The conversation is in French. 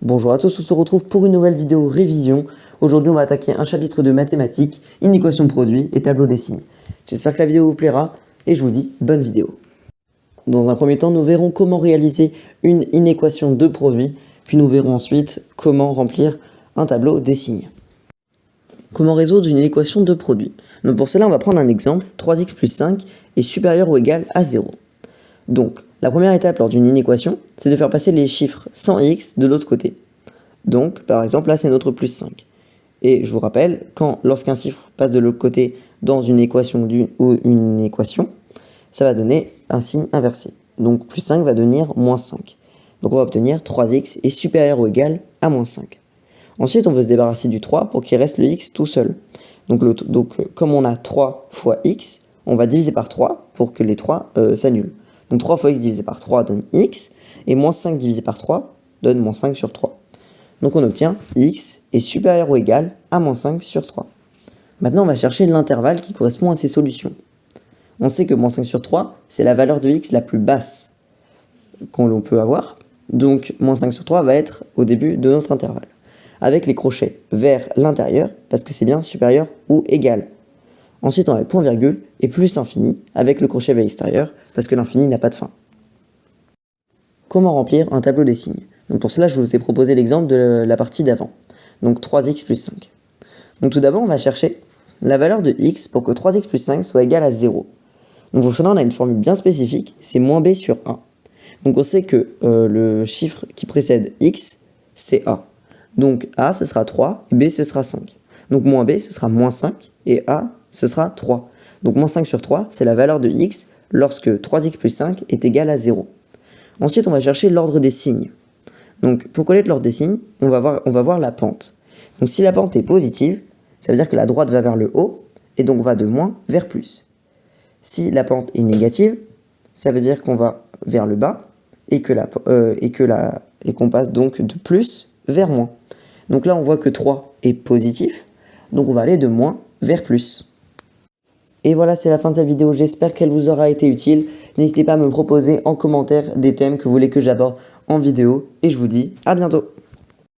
Bonjour à tous, on se retrouve pour une nouvelle vidéo révision. Aujourd'hui, on va attaquer un chapitre de mathématiques, inéquation de produit et tableau des signes. J'espère que la vidéo vous plaira et je vous dis bonne vidéo. Dans un premier temps, nous verrons comment réaliser une inéquation de produit, puis nous verrons ensuite comment remplir un tableau des signes. Comment résoudre une inéquation de produit? Donc pour cela, on va prendre un exemple, 3x plus 5 est supérieur ou égal à 0. Donc, la première étape lors d'une inéquation, c'est de faire passer les chiffres sans x de l'autre côté. Donc, par exemple, là, c'est notre plus 5. Et je vous rappelle, lorsqu'un chiffre passe de l'autre côté dans une équation ou une équation, ça va donner un signe inversé. Donc, plus 5 va devenir moins 5. Donc, on va obtenir 3x est supérieur ou égal à moins 5. Ensuite, on veut se débarrasser du 3 pour qu'il reste le x tout seul. Donc, comme on a 3 fois x, on va diviser par 3 pour que les 3 s'annulent. Donc 3 fois x divisé par 3 donne x, et moins 5 divisé par 3 donne moins 5 sur 3. Donc on obtient x est supérieur ou égal à moins 5 sur 3. Maintenant on va chercher l'intervalle qui correspond à ces solutions. On sait que moins 5 sur 3, c'est la valeur de x la plus basse qu'on peut avoir. Donc moins 5 sur 3 va être au début de notre intervalle. Avec les crochets vers l'intérieur, parce que c'est bien supérieur ou égal. Ensuite, on a le point virgule et plus infini avec le crochet vers l'extérieur parce que l'infini n'a pas de fin. Comment remplir un tableau des signes? Donc pour cela, je vous ai proposé l'exemple de la partie d'avant. Donc 3x plus 5. Donc tout d'abord, on va chercher la valeur de x pour que 3x plus 5 soit égal à 0. Donc pour cela, on a une formule bien spécifique, c'est moins b sur a. Donc on sait que le chiffre qui précède x, c'est a. Donc a, ce sera 3 et b, ce sera 5. Donc moins b, ce sera moins 5 et a, ce sera 3. Donc moins 5 sur 3, c'est la valeur de x lorsque 3x plus 5 est égal à 0. Ensuite, on va chercher l'ordre des signes. Donc pour connaître l'ordre des signes, on va voir la pente. Donc si la pente est positive, ça veut dire que la droite va vers le haut et donc va de moins vers plus. Si la pente est négative, ça veut dire qu'on va vers le bas et qu'on passe donc de plus vers moins. Donc là, on voit que 3 est positif, donc on va aller de moins vers plus. Et voilà, c'est la fin de cette vidéo, j'espère qu'elle vous aura été utile. N'hésitez pas à me proposer en commentaire des thèmes que vous voulez que j'aborde en vidéo. Et je vous dis à bientôt.